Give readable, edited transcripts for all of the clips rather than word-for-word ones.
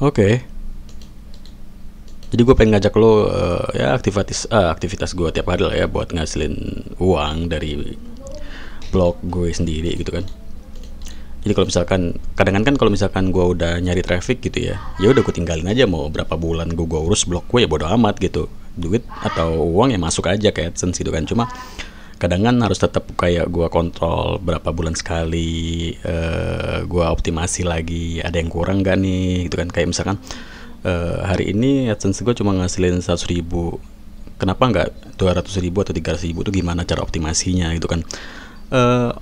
Oke. Jadi gue pengen ngajak lo ya aktivitas gue tiap hari lah ya buat ngasilin uang dari blog gue sendiri gitu kan. Jadi kalau misalkan kadang kan kalau misalkan gue udah nyari traffic gitu ya, ya udah gue tinggalin aja, mau berapa bulan gue urus blog gue ya bodo amat gitu. Duit atau uang yang masuk aja kayak AdSense gitu kan. Cuma kadang kan harus tetap kayak gue kontrol berapa bulan sekali, gue optimasi lagi, ada yang kurang gak nih gitu kan. Kayak misalkan hari ini AdSense gue cuma ngasilin 100.000, kenapa nggak 200.000 atau 300.000, itu gimana cara optimasinya gitu kan.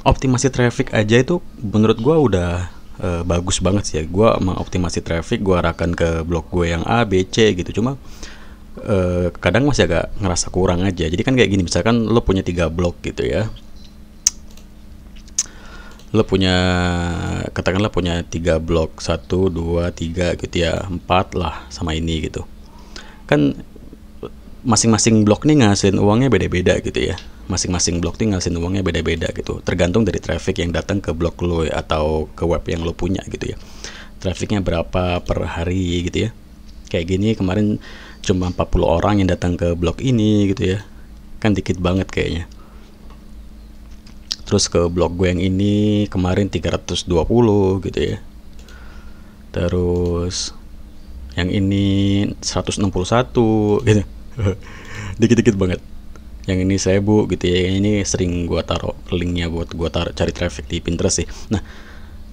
Optimasi traffic aja itu menurut gue udah bagus banget sih ya. Gue mengoptimasi traffic, gue arahkan ke blog gue yang A, B, C gitu. Cuma kadang masih agak ngerasa kurang aja. Jadi kan kayak gini, misalkan lo punya 3 blog gitu ya, lo punya, katakanlah punya 3 blog, 1, 2, 3 gitu ya, 4 lah sama ini gitu kan. Masing-masing blog nih ngasilin uangnya beda-beda gitu ya. Masing-masing blog nih ngasilin uangnya beda-beda gitu, tergantung dari traffic yang datang ke blog lo atau ke web yang lo punya gitu ya. Trafficnya berapa per hari gitu ya. Kayak gini kemarin cuma 40 orang yang datang ke blog ini gitu ya, kan dikit banget kayaknya. Terus ke blog gue yang ini kemarin 320 gitu ya. Terus yang ini 161 gitu. Dikit-dikit banget. Yang ini 1000 gitu ya. Ini sering gue taruh linknya buat gue cari traffic di Pinterest sih. Nah,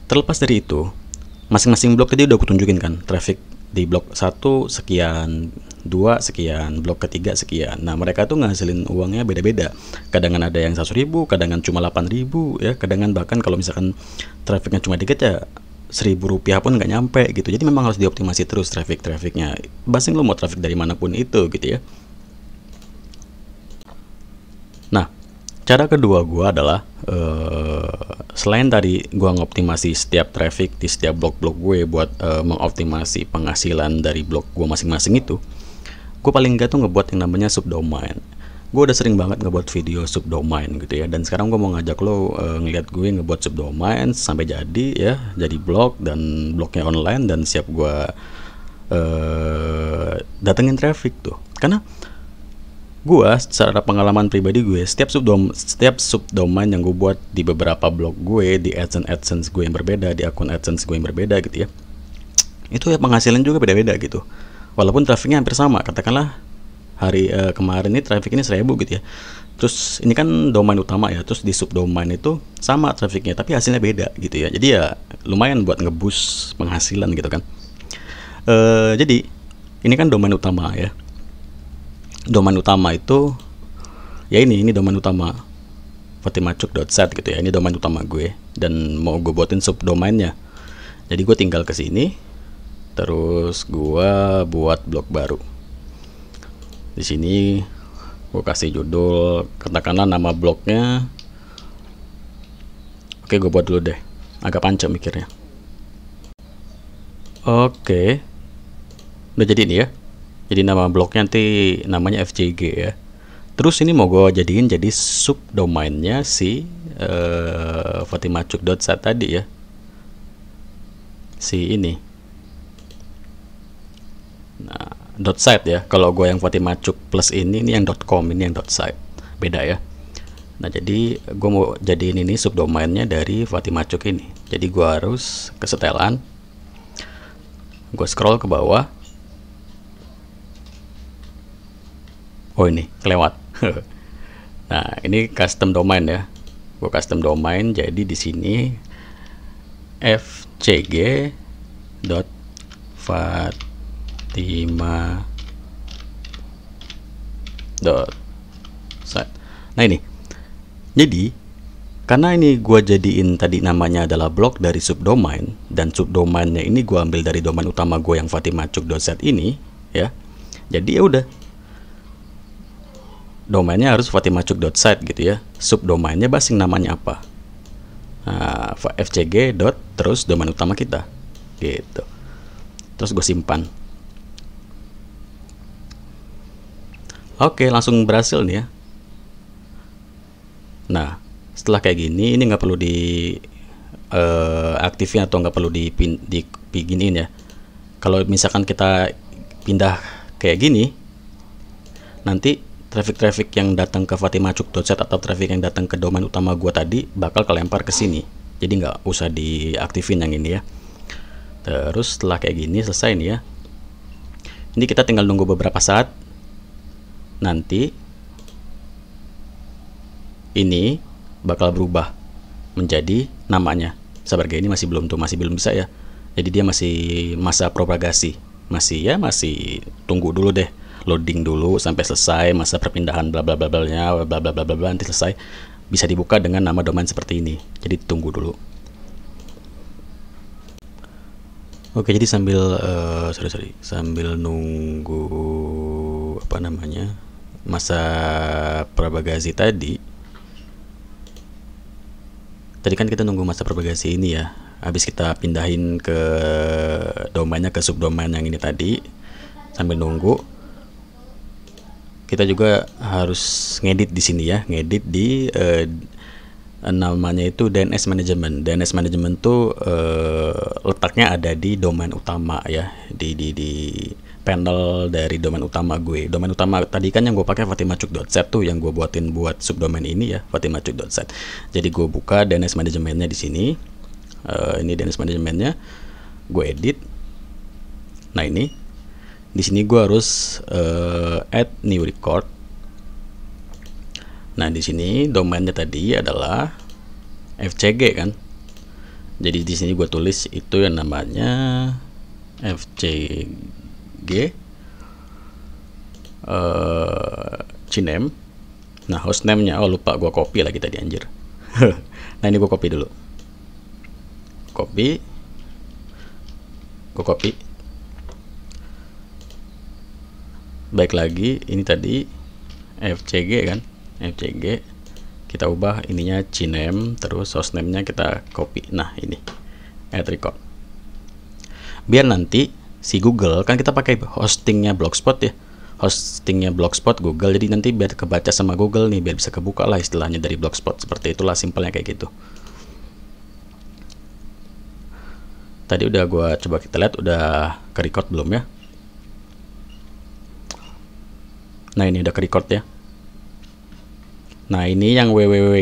terlepas dari itu, masing-masing blog tadi udah aku tunjukin kan, traffic di blog 1 sekian, 2 sekian, blog ketiga sekian. Nah, mereka tuh ngasilin uangnya beda-beda. Kadangan ada yang 100.000, kadangan cuma 8.000 ya, kadangan bahkan kalau misalkan trafficnya cuma dikit ya Rp1.000 pun nggak nyampe gitu. Jadi memang harus dioptimasi terus trafficnya. Basing lo mau traffic dari manapun itu gitu ya. Nah, cara kedua gue adalah selain tadi gue ngoptimasi setiap traffic di setiap blog-blog gue buat mengoptimasi penghasilan dari blog gue masing-masing itu, gue paling nggak tuh ngebuat yang namanya subdomain. Gue udah sering banget ngebuat video subdomain gitu ya, dan sekarang gue mau ngajak lo ngeliat gue ngebuat subdomain sampai jadi ya, jadi blog dan blognya online dan siap gue datengin traffic tuh. Karena gue secara pengalaman pribadi gue, setiap subdomain yang gue buat di beberapa blog gue, di AdSense gue yang berbeda, di akun AdSense gue yang berbeda gitu ya, itu ya penghasilan juga beda-beda gitu. Walaupun trafficnya hampir sama, katakanlah hari kemarin ini traffic ini 1.000 gitu ya. Terus ini kan domain utama ya, terus di subdomain itu sama trafficnya, tapi hasilnya beda gitu ya. Jadi ya lumayan buat ngeboost penghasilan gitu kan. Jadi ini kan domain utama ya. Domain utama itu ya ini domain utama fatimacuk.set gitu ya. Ini domain utama gue dan mau gue buatin subdomainnya. Jadi gue tinggal ke sini, terus gue buat blog baru. Di sini gue kasih judul, katakanlah nama blognya. Oke, gue buat dulu deh, agak panjang mikirnya. Oke, udah jadi nih ya. Jadi nama blognya nanti namanya FCG ya. Terus ini mau gue jadiin jadi subdomainnya si fatimacuk.set tadi ya. Si ini. Nah, .site ya. Kalau gue yang fatimacuk plus ini yang .com, ini yang .site. Beda ya. Nah, jadi gue mau jadiin ini subdomainnya dari fatimacuk ini. Jadi gue harus ke setelan. Gue scroll ke bawah. Oh, ini kelewat. Nah, ini custom domain ya. Gue custom domain, jadi di sini fcg.fatima.site. Nah, ini. Jadi, karena ini gue jadiin tadi namanya adalah blog dari subdomain, dan subdomainnya ini gue ambil dari domain utama gue yang fatimacuk.set ini ya. Jadi ya udah, domainnya harus fatimacuk.site gitu ya. Subdomainnya basing namanya apa? Nah, fcg. Terus domain utama kita gitu. Terus gue simpan. Oke, langsung berhasil nih ya. Nah, setelah kayak gini, ini nggak perlu di aktifin atau nggak perlu dipiginin ya. kalau misalkan kita pindah kayak gini, nanti traffic yang datang ke fatimacuk.set atau traffic yang datang ke domain utama gua tadi bakal kelempar ke sini. Jadi nggak usah diaktifin yang ini ya. Terus setelah kayak gini selesai nih ya. Ini kita tinggal nunggu beberapa saat. Nanti ini bakal berubah menjadi namanya. Sabar, ini masih belum bisa ya. Jadi dia masih masa propagasi. Masih tunggu dulu deh. Loading dulu sampai selesai masa perpindahan bla bla bla bla bla bla bla bla, nanti selesai bisa dibuka dengan nama domain seperti ini. Jadi tunggu dulu. Oke, jadi sambil sambil nunggu apa namanya masa propagasi tadi kan kita nunggu masa propagasi ini ya. Habis kita pindahin ke domainnya ke subdomain yang ini tadi, sambil nunggu kita juga harus ngedit di sini ya, ngedit di namanya itu DNS Management. DNS Management tuh letaknya ada di domain utama ya, di panel dari domain utama gue. Domain utama tadi kan yang gue pakai fatimacuk.set tuh, yang gue buatin buat subdomain ini ya, fatimacuk.set. Jadi gue buka DNS Managementnya di sini. Ini DNS Managementnya, gue edit. Nah ini di sini gue harus add new record. Nah di sini domainnya tadi adalah FCG kan. Jadi di sini gue tulis itu yang namanya FCG Cinem. Nah hostname-nya, oh lupa gue copy lagi tadi anjir. Nah ini gue copy dulu. Gue copy. Baik lagi, ini tadi FCG kan, FCG kita ubah ininya Cinem, terus hostname-nya kita copy. Nah ini add record, biar nanti si Google, kan kita pakai hostingnya Blogspot ya, hostingnya Blogspot Google, jadi nanti biar kebaca sama Google nih, biar bisa kebuka lah istilahnya dari Blogspot. Seperti itulah simpelnya kayak gitu. Tadi udah gua coba kita lihat udah ke record belum ya. Nah ini udah ke record ya. Nah ini yang www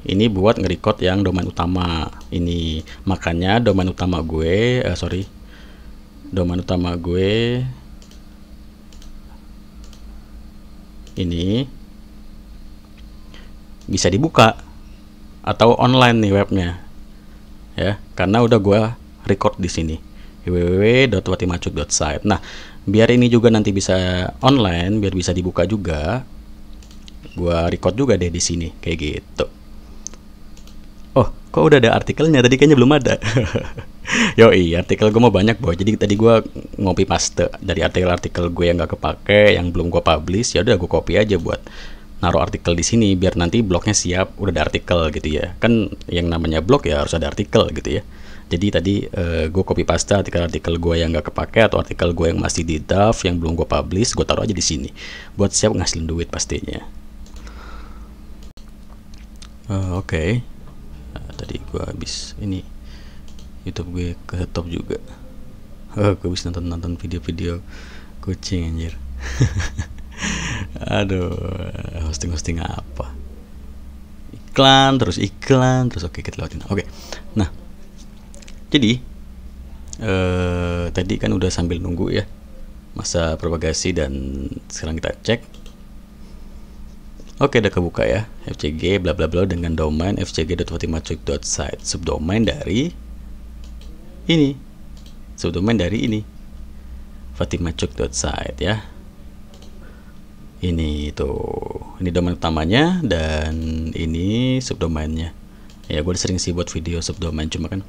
ini buat nge-record yang domain utama ini. Makanya domain utama gue domain utama gue ini bisa dibuka atau online nih webnya ya, karena udah gue record di sini www.fatimacuk.site. Nah biar ini juga nanti bisa online, biar bisa dibuka juga, gua record juga deh di sini kayak gitu. Oh, kok udah ada artikelnya? Tadi kayaknya belum ada. Yoi, artikel gue mau banyak boy. Jadi tadi gua ngopi paste dari artikel-artikel gue yang nggak kepake, yang belum gua publish. Ya udah gua copy aja buat naruh artikel di sini, biar nanti blognya siap, udah ada artikel gitu ya. Kan yang namanya blog ya harus ada artikel gitu ya. Jadi tadi gue copy paste artikel-artikel gue yang gak kepake atau artikel gue yang masih di draft yang belum gue publish, gue taruh aja di sini buat siap ngasilin duit pastinya. Oke. Nah, tadi gue habis ini YouTube gue ke top juga. Gue bisa nonton video-video kucing anjir. Aduh, hosting apa? Iklan terus. Oke, kita lewatin. Oke. Nah, jadi tadi kan udah sambil nunggu ya masa propagasi, dan sekarang kita cek. Oke, udah kebuka ya FCG bla bla bla dengan domain fcg.fatimacuk.site, subdomain dari ini, fatimacuk.site ya. Ini tuh, ini domain utamanya dan ini subdomainnya. Ya gue sering sih buat video subdomain, cuma kan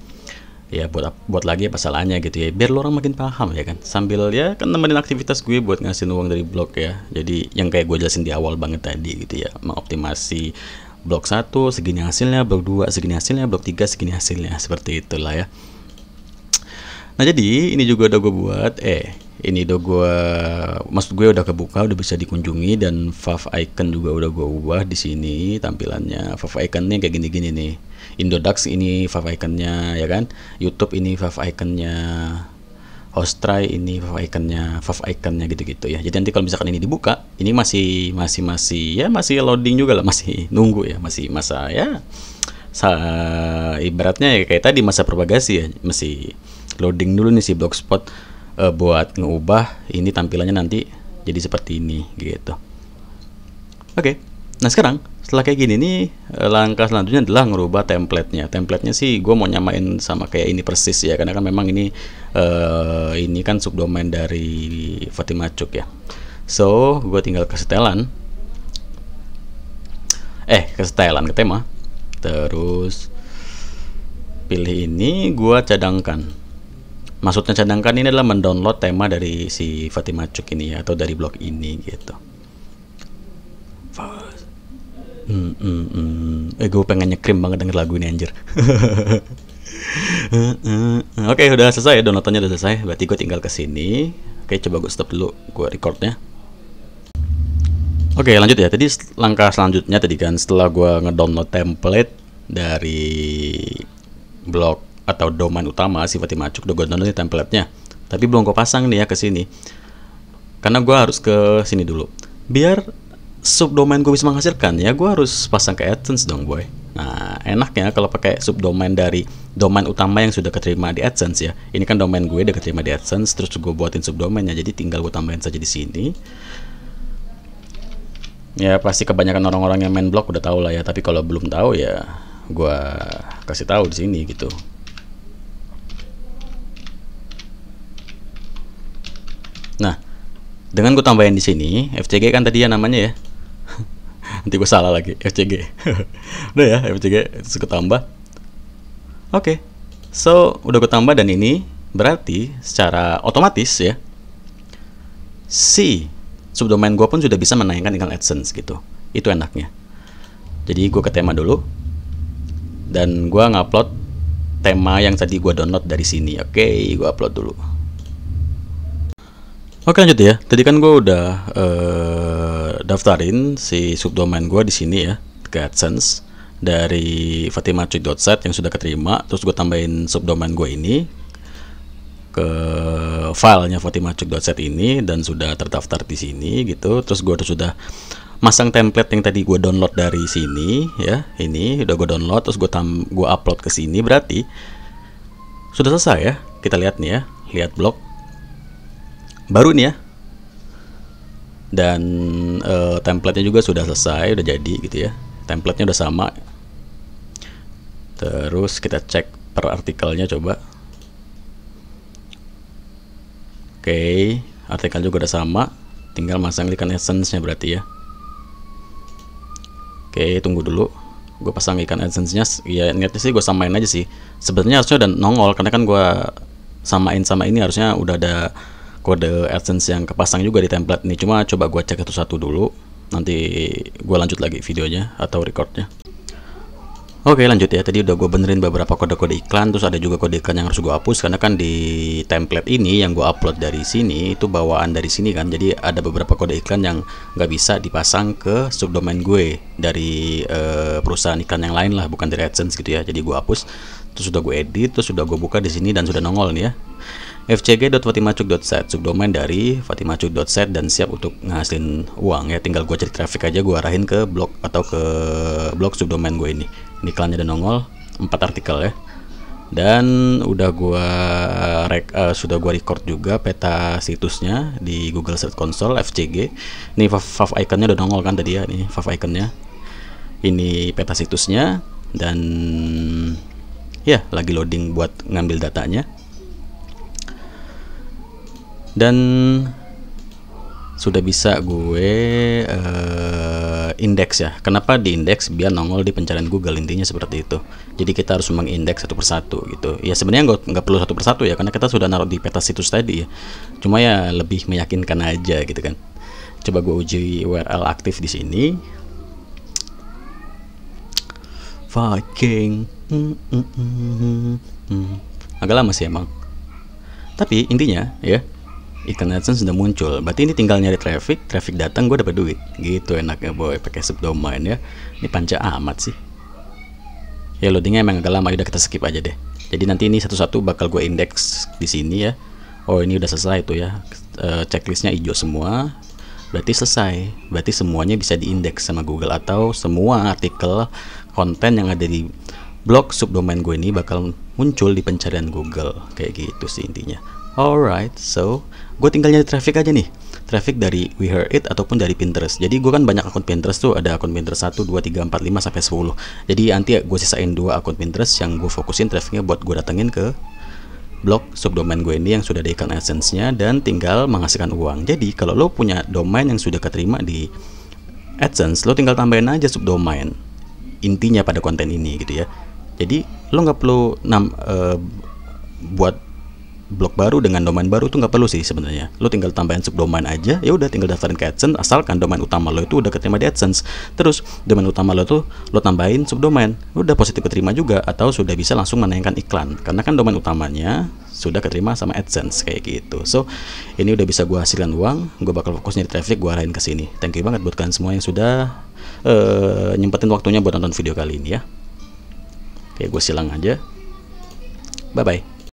ya buat lagi apa salahnya gitu ya, biar lo orang makin paham ya kan, sambil ya kan nemenin aktivitas gue buat ngasihin uang dari blog ya. Jadi yang kayak gue jelasin di awal banget tadi gitu ya, mengoptimasi blog 1 segini hasilnya, blog 2 segini hasilnya, blog 3 segini hasilnya, seperti itulah ya. Nah jadi ini juga udah gue buat, ini udah gue, maksud gue udah kebuka, udah bisa dikunjungi, dan fav icon juga udah gue ubah di sini tampilannya. Fav iconnya kayak gini-gini nih. Indodax ini fav iconnya ya kan, YouTube ini fav iconnya, host try ini fav iconnya gitu-gitu ya. Jadi nanti kalau misalkan ini dibuka, ini masih loading juga lah, masih nunggu ya, masih masa ya ibaratnya ya kayak tadi masa propagasi ya, masih loading dulu nih si Blogspot buat ngeubah ini tampilannya nanti jadi seperti ini gitu. Oke. Nah sekarang setelah kayak gini nih, langkah selanjutnya adalah ngerubah templatenya. Templatenya sih gue mau nyamain sama kayak ini persis ya, karena kan memang ini kan subdomain dari Fatimacuk ya. So gue tinggal ke setelan, ke tema, terus pilih ini, gue cadangkan. Maksudnya cadangkan ini adalah mendownload tema dari si Fatimacuk ini ya, atau dari blog ini gitu. Gue pengen nyekrim banget denger lagu ini anjir. Oke, udah selesai ya, downloadannya udah selesai. Berarti gue tinggal ke sini. Oke, coba gue stop dulu, gue recordnya. Oke, lanjut ya. Tadi langkah selanjutnya tadi kan setelah gue ngedownload template dari blog atau domain utama si Fatimacuk, udah gue download templatenya. Tapi belum gue pasang nih ya ke sini. Karena gue harus ke sini dulu. Biar subdomain gue bisa menghasilkan ya, gue harus pasang ke AdSense dong boy. Nah enaknya kalau pakai subdomain dari domain utama yang sudah keterima di AdSense ya. Ini kan domain gue udah keterima di AdSense, terus gue buatin subdomainnya, jadi tinggal gue tambahin saja di sini. Ya pasti kebanyakan orang-orang yang main blog udah tahu lah ya, tapi kalau belum tahu ya gue kasih tahu di sini gitu. Nah dengan gue tambahin di sini FCG kan tadi ya namanya ya. Nanti gue salah lagi, FCG. Udah ya, FCG terus gue tambah. Oke. So, udah gue tambah dan ini berarti secara otomatis ya si subdomain gue pun sudah bisa menayangkan iklan AdSense gitu. Itu enaknya. Jadi gue ke tema dulu dan gue ngupload tema yang tadi gue download dari sini. Oke, gue upload dulu. Oke lanjut ya. Tadi kan gue udah daftarin si subdomain gue di sini ya ke AdSense dari fatimacuk.set yang sudah keterima. Terus gue tambahin subdomain gue ini ke filenya fatimacuk.set ini dan sudah terdaftar di sini gitu. Terus gue sudah masang template yang tadi gue download dari sini ya. Ini udah gue download, terus gue upload ke sini. Berarti sudah selesai ya. Kita lihat nih ya, lihat blog baru nih ya, dan templatenya juga sudah selesai, udah jadi gitu ya, templatenya udah sama. Terus kita cek per artikelnya coba. Oke, artikel juga udah sama, tinggal masang iklan AdSense-nya berarti ya. Oke, tunggu dulu, gue pasang iklan AdSense-nya. Ya niatnya sih gue samain aja sih, sebenarnya harusnya udah nongol karena kan gue samain sama ini, harusnya udah ada kode AdSense yang kepasang juga di template ini. Cuma coba gue cek satu-satu dulu, nanti gue lanjut lagi videonya atau recordnya. Oke lanjut ya, tadi udah gue benerin beberapa kode-kode iklan, terus ada juga kode iklan yang harus gue hapus karena kan di template ini yang gue upload dari sini itu bawaan dari sini kan, jadi ada beberapa kode iklan yang nggak bisa dipasang ke subdomain gue dari perusahaan iklan yang lain lah, bukan dari AdSense gitu ya. Jadi gue hapus, terus sudah gue edit, terus sudah gue buka di sini dan sudah nongol nih ya, fcg.fatimacuk.set, subdomain dari fatimacuk.set dan siap untuk ngasilin uang ya. Tinggal gue cari traffic aja, gue arahin ke blog atau ke blog subdomain gue ini. Ini iklannya udah nongol 4 artikel ya, dan udah sudah gue record juga peta situsnya di Google Search Console FCG. Ini fav iconnya udah nongol kan tadi ya, ini fav iconnya, ini peta situsnya, dan ya lagi loading buat ngambil datanya. Dan sudah bisa gue indeks ya. Kenapa di indeks? Biar nongol di pencarian Google, intinya seperti itu. Jadi kita harus mengindeks satu persatu gitu. Ya sebenarnya nggak perlu satu persatu ya, karena kita sudah naruh di peta situs tadi ya. Cuma ya lebih meyakinkan aja gitu kan. Coba gue uji URL aktif di sini. Viking. Agak lama sih emang. Tapi intinya ya, iklan AdSense sudah muncul, berarti ini tinggal nyari traffic datang gue dapat duit gitu. Enaknya boy pakai subdomain ya. Ini panca amat sih ya, loadingnya emang agak lama, udah kita skip aja deh. Jadi nanti ini satu-satu bakal gue indeks di sini ya. Oh, ini udah selesai tuh ya. Checklistnya hijau semua, berarti selesai. Berarti semuanya bisa diindeks sama Google, atau semua artikel konten yang ada di blog subdomain gue ini bakal muncul di pencarian Google. Kayak gitu sih intinya. Alright, so gue tinggal nyari traffic aja nih. Traffic dari We Heard It ataupun dari Pinterest. Jadi gue kan banyak akun Pinterest tuh, ada akun Pinterest 1, 2, 3, 4, 5 sampai 10. Jadi nanti gue sisain 2 akun Pinterest yang gue fokusin trafficnya buat gue datengin ke blog subdomain gue ini yang sudah ada iklan AdSense-nya dan tinggal menghasilkan uang. Jadi kalau lo punya domain yang sudah keterima di AdSense, lo tinggal tambahin aja subdomain intinya pada konten ini gitu ya. Jadi lo nggak perlu buat blog baru dengan domain baru, tuh nggak perlu sih sebenarnya. Lo tinggal tambahin subdomain aja, ya udah tinggal daftarin ke AdSense, asalkan domain utama lo itu udah keterima di AdSense. Terus domain utama lo tuh lo tambahin subdomain, udah positif keterima juga, atau sudah bisa langsung menayangkan iklan karena kan domain utamanya sudah keterima sama AdSense kayak gitu. So ini udah bisa gue hasilkan uang, gue bakal fokus nyari traffic, gue arahin ke sini. Thank you banget buat kalian semua yang sudah nyempetin waktunya buat nonton video kali ini ya. Oke, gue silang aja. Bye bye.